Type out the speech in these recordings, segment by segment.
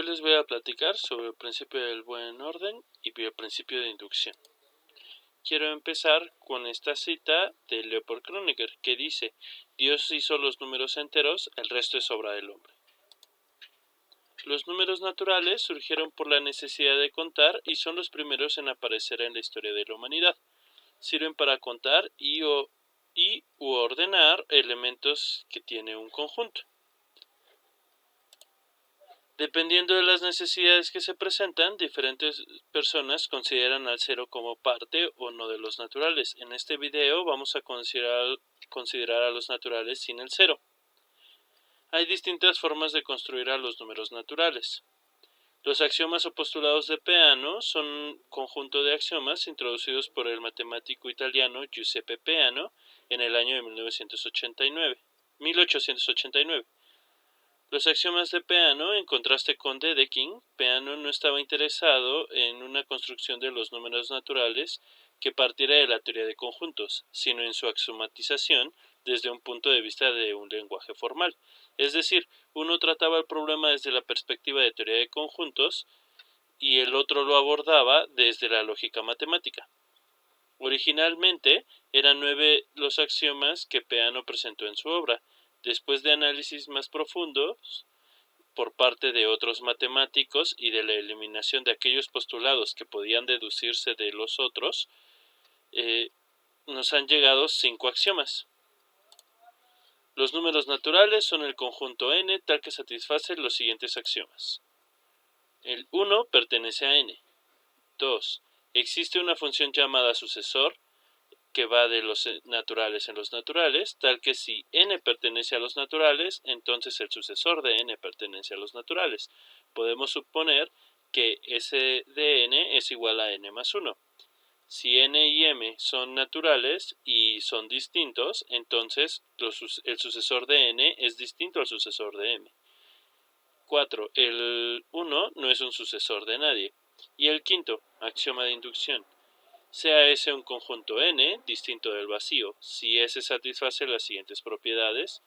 Hoy les voy a platicar sobre el principio del buen orden y el principio de inducción. Quiero empezar con esta cita de Leopold Kronecker que dice: Dios hizo los números enteros, el resto es obra del hombre. Los números naturales surgieron por la necesidad de contar y son los primeros en aparecer en la historia de la humanidad. Sirven para contar y u ordenar elementos que tiene un conjunto. Dependiendo de las necesidades que se presentan, diferentes personas consideran al cero como parte o no de los naturales. En este video vamos a considerar a los naturales sin el cero. Hay distintas formas de construir a los números naturales. Los axiomas o postulados de Peano son un conjunto de axiomas introducidos por el matemático italiano Giuseppe Peano en el año de 1889. Los axiomas de Peano, en contraste con Dedekind, Peano no estaba interesado en una construcción de los números naturales que partiera de la teoría de conjuntos, sino en su axiomatización desde un punto de vista de un lenguaje formal. Es decir, uno trataba el problema desde la perspectiva de teoría de conjuntos y el otro lo abordaba desde la lógica matemática. Originalmente eran 9 los axiomas que Peano presentó en su obra. Después de análisis más profundos por parte de otros matemáticos y de la eliminación de aquellos postulados que podían deducirse de los otros, nos han llegado 5 axiomas. Los números naturales son el conjunto n tal que satisface los siguientes axiomas. El 1 pertenece a n. 2. Existe una función llamada sucesor que va de los naturales en los naturales, tal que si n pertenece a los naturales, entonces el sucesor de n pertenece a los naturales. Podemos suponer que S de n es igual a n más 1. Si n y m son naturales y son distintos, entonces el sucesor de n es distinto al sucesor de m. 4. El 1 no es un sucesor de nadie. Y el quinto, axioma de inducción. Sea S un conjunto n, distinto del vacío, si S satisface las siguientes propiedades.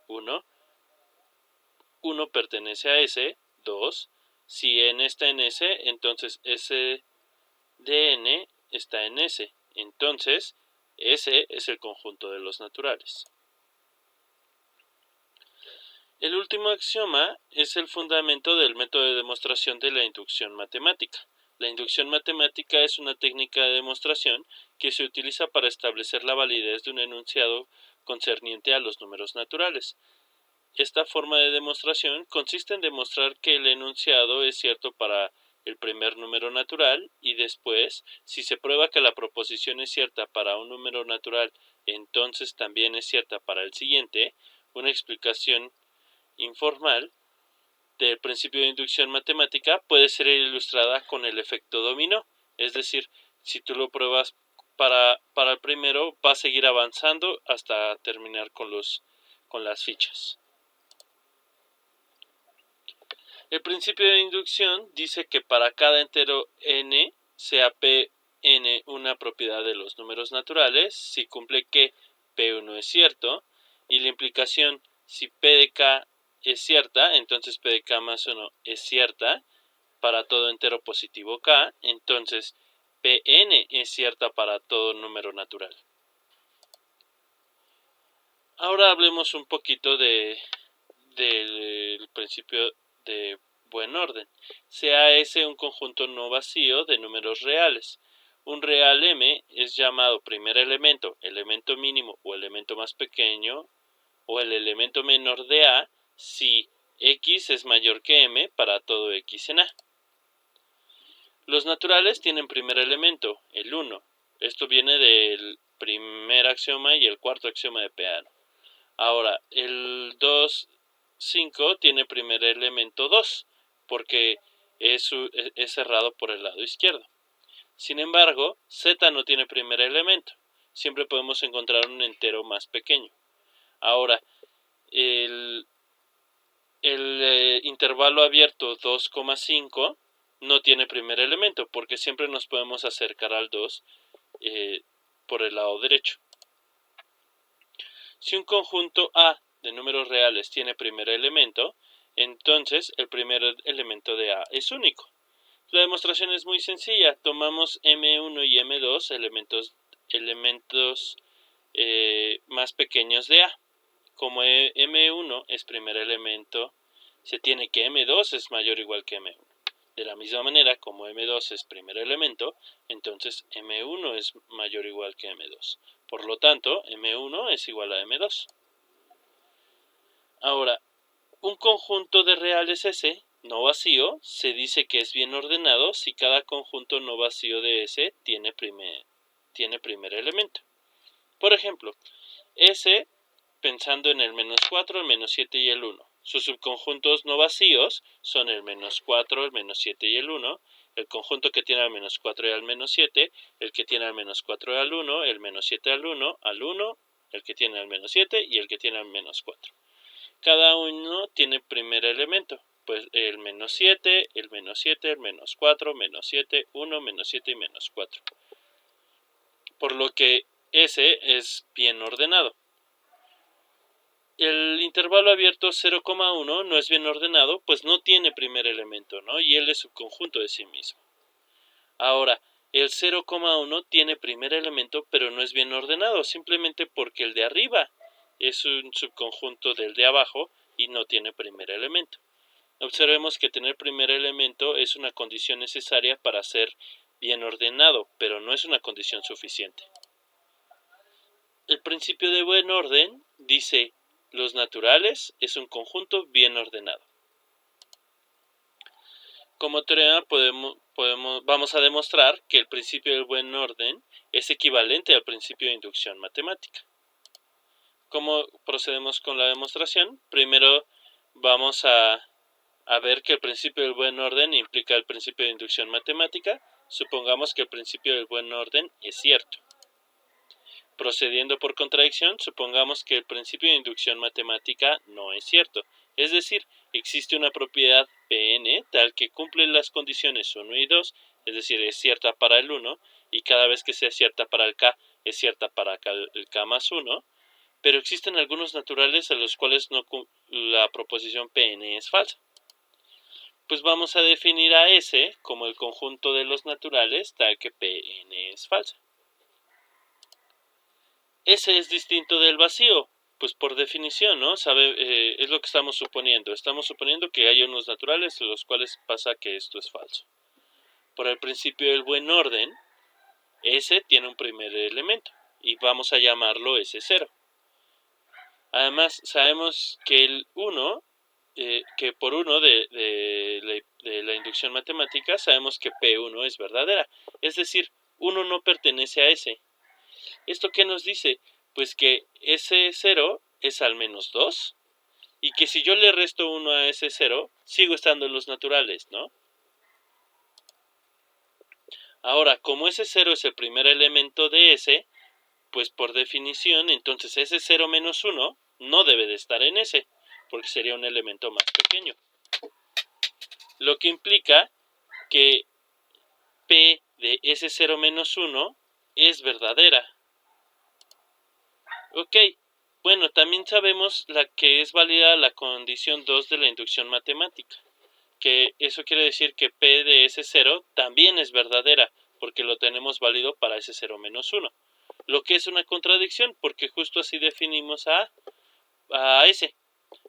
1 pertenece a S. 2. Si n está en S, entonces S de n está en S. Entonces, S es el conjunto de los naturales. El último axioma es el fundamento del método de demostración de la inducción matemática. La inducción matemática es una técnica de demostración que se utiliza para establecer la validez de un enunciado concerniente a los números naturales. Esta forma de demostración consiste en demostrar que el enunciado es cierto para el primer número natural y después, si se prueba que la proposición es cierta para un número natural, entonces también es cierta para el siguiente. Una explicación informal del principio de inducción matemática puede ser ilustrada con el efecto dominó, es decir, si tú lo pruebas para el primero, va a seguir avanzando hasta terminar con las fichas. El principio de inducción dice que para cada entero n, sea Pn una propiedad de los números naturales, si cumple que P1 es cierto, y la implicación si P de k es cierta, entonces P de k más 1 es cierta para todo entero positivo k, entonces Pn es cierta para todo número natural. Ahora hablemos un poquito del principio de buen orden. Sea S un conjunto no vacío de números reales. Un real m es llamado primer elemento, elemento mínimo o elemento más pequeño, o el elemento menor de A si x es mayor que m para todo x en A. Los naturales tienen primer elemento, el 1. Esto viene del primer axioma y el cuarto axioma de Peano. Ahora, el 2, 5 tiene primer elemento 2, porque es cerrado por el lado izquierdo. Sin embargo, z no tiene primer elemento. Siempre podemos encontrar un entero más pequeño. Ahora, el intervalo abierto 2,5 no tiene primer elemento, porque siempre nos podemos acercar al 2 por el lado derecho. Si un conjunto A de números reales tiene primer elemento, Entonces, el primer elemento de A es único. La demostración es muy sencilla. Tomamos M1 y M2, elementos más pequeños de A. Como M1 es primer elemento, se tiene que M2 es mayor o igual que M1. De la misma manera, como M2 es primer elemento, entonces M1 es mayor o igual que M2. Por lo tanto, M1 es igual a M2. Ahora, un conjunto de reales S no vacío se dice que es bien ordenado si cada conjunto no vacío de S tiene primer elemento. Por ejemplo, S, pensando en el -4, el -7 y el 1. Sus subconjuntos no vacíos son el -4, el -7 y el 1. El conjunto que tiene al -4 y al -7, el que tiene al -4 y al 1, el -7 al 1, al 1, el que tiene al -7 y el que tiene al -4. Cada uno tiene primer elemento, pues el -7, el -7, el -4, -7, 1, -7 y -4. Por lo que S es bien ordenado. El intervalo abierto 0,1 no es bien ordenado, pues no tiene primer elemento, ¿no? Y él es subconjunto de sí mismo. Ahora, el 0,1 tiene primer elemento, pero no es bien ordenado, simplemente porque el de arriba es un subconjunto del de abajo y no tiene primer elemento. Observemos que tener primer elemento es una condición necesaria para ser bien ordenado, pero no es una condición suficiente. El principio de buen orden dice: los naturales es un conjunto bien ordenado. Como teorema vamos a demostrar que el principio del buen orden es equivalente al principio de inducción matemática. ¿Cómo procedemos con la demostración? Primero vamos a ver que el principio del buen orden implica el principio de inducción matemática. Supongamos que el principio del buen orden es cierto. Procediendo por contradicción, supongamos que el principio de inducción matemática no es cierto. Es decir, existe una propiedad Pn tal que cumple las condiciones 1 y 2, es decir, es cierta para el 1, y cada vez que sea cierta para el k, es cierta para el k más 1, pero existen algunos naturales a los cuales la proposición Pn es falsa. Pues vamos a definir a S como el conjunto de los naturales tal que Pn es falsa. S es distinto del vacío, pues por definición, ¿no? Es lo que estamos suponiendo. Estamos suponiendo que hay unos naturales en los cuales pasa que esto es falso. Por el principio del buen orden, S tiene un primer elemento y vamos a llamarlo S0. Además, sabemos que el 1, que por 1 de la inducción matemática, sabemos que P1 es verdadera. Es decir, 1 no pertenece a S. ¿Esto qué nos dice? Pues que S0 es al menos 2 y que si yo le resto 1 a S0, sigo estando en los naturales, ¿no? Ahora, como S0 es el primer elemento de S, pues por definición, entonces S0 menos 1 no debe de estar en S, porque sería un elemento más pequeño. Lo que implica que P de S0 menos 1 es verdadera. Ok, bueno, también sabemos que es válida la condición 2 de la inducción matemática, que eso quiere decir que P de S0 también es verdadera, porque lo tenemos válido para S0 menos 1, lo que es una contradicción, porque justo así definimos a S.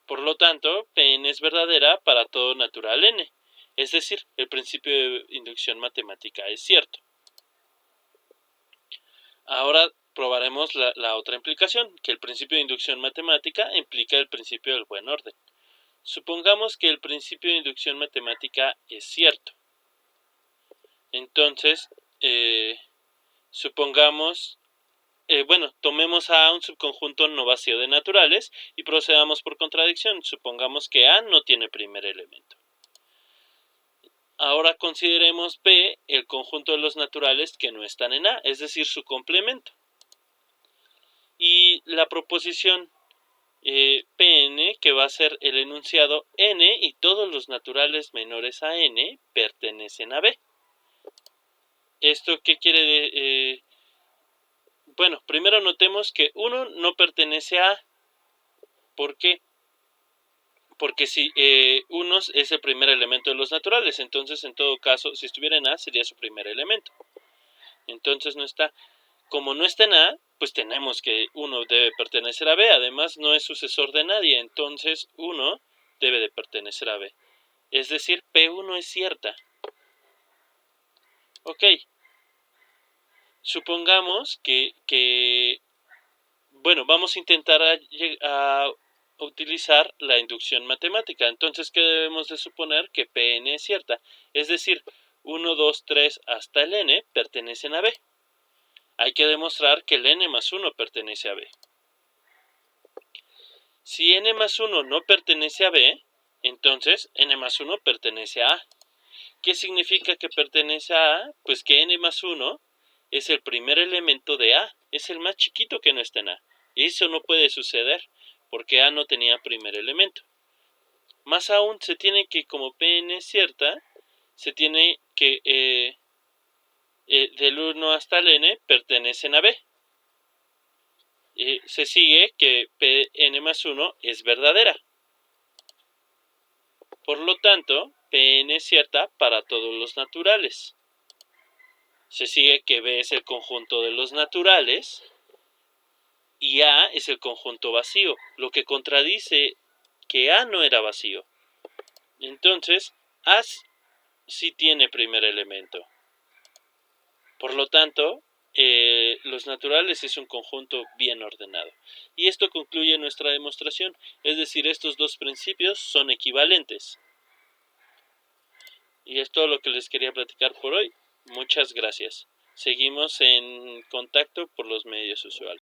Por lo tanto, Pn es verdadera para todo natural n, es decir, el principio de inducción matemática es cierto. Ahora probaremos la otra implicación, que el principio de inducción matemática implica el principio del buen orden. Supongamos que el principio de inducción matemática es cierto. Entonces, tomemos a un subconjunto no vacío de naturales y procedamos por contradicción. Supongamos que A no tiene primer elemento. Ahora consideremos B el conjunto de los naturales que no están en A, es decir, su complemento. Y la proposición Pn, que va a ser el enunciado n y todos los naturales menores a n pertenecen a B. ¿Esto qué quiere decir? Bueno, primero notemos que 1 no pertenece a A. ¿Por qué? porque si 1 es el primer elemento de los naturales, entonces en todo caso, si estuviera en A, sería su primer elemento. Entonces no está. Como no está en A, pues tenemos que 1 debe pertenecer a B. Además, no es sucesor de nadie, entonces 1 debe de pertenecer a B. Es decir, P1 es cierta. Ok. Supongamos que bueno, vamos a intentar a utilizar la inducción matemática. Entonces, ¿qué debemos de suponer? Que Pn es cierta. Es decir, 1, 2, 3 hasta el n pertenecen a B. Hay que demostrar que el n más 1 pertenece a B. Si n más 1 no pertenece a B, entonces n más 1 pertenece a A. ¿Qué significa que pertenece a A? Pues que n más 1 es el primer elemento de A, es el más chiquito que no está en A. Y eso no puede suceder, porque A no tenía primer elemento. Más aún, se tiene que, como Pn es cierta, se tiene que del 1 hasta el n pertenecen a B. Se sigue que Pn más 1 es verdadera. Por lo tanto, Pn es cierta para todos los naturales. Se sigue que B es el conjunto de los naturales y A es el conjunto vacío, lo que contradice que A no era vacío. Entonces, A sí tiene primer elemento. Por lo tanto, los naturales es un conjunto bien ordenado. Y esto concluye nuestra demostración, es decir, estos dos principios son equivalentes. Y es todo lo que les quería platicar por hoy. Muchas gracias. Seguimos en contacto por los medios usuales.